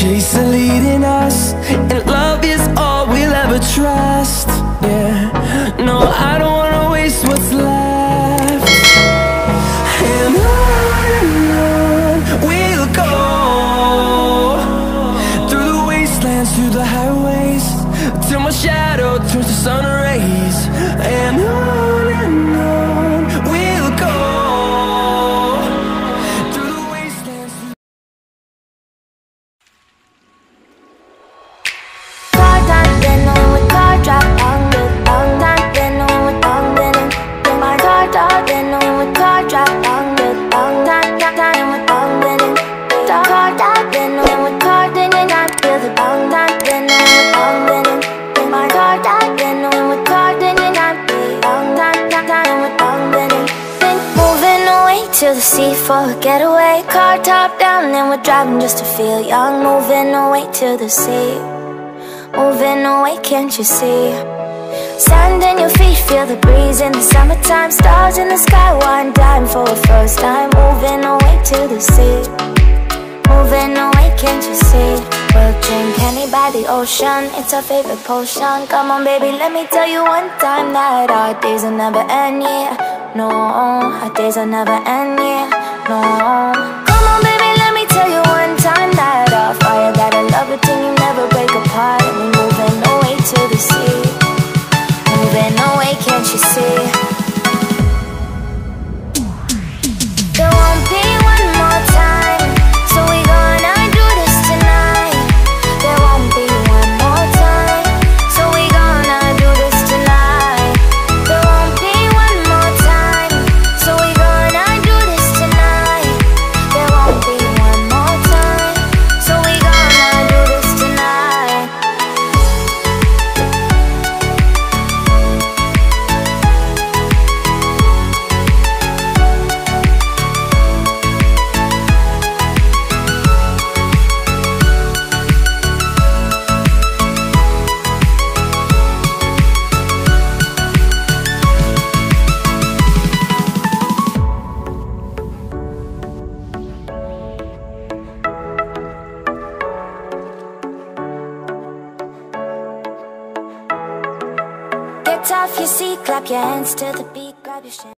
chase are leading us, and love is all we'll ever trust. Yeah, no, I don't wanna waste what's left. And on we'll go, through the wastelands, through the highways, till my shadow turns to sun rays. And on we'll go, through the wastelands. To the sea for a getaway, car top down and we're driving just to feel young. Moving away to the sea, moving away, can't you see? Sand in your feet, feel the breeze in the summertime. Stars in the sky, one dime for a first time. Moving away to the sea, moving away, can't you see? We'll drink honey by the ocean, it's our favorite potion. Come on baby, let me tell you one time that our days will never end, yeah. No, our days will never end, yeah. No. Come on baby, let me tell you one time that our fire got a love routine, you never break apart. And we're moving away to the sea, moving away, can't you see? There won't be one more time, so we gonna do this tonight. There won't be one more time, so we gonna do this tonight. There won't be one more time, so we gonna do this tonight. There won't be one more time, so we gonna do this tonight. Get off your seat, clap your hands to the beat, grab your shit.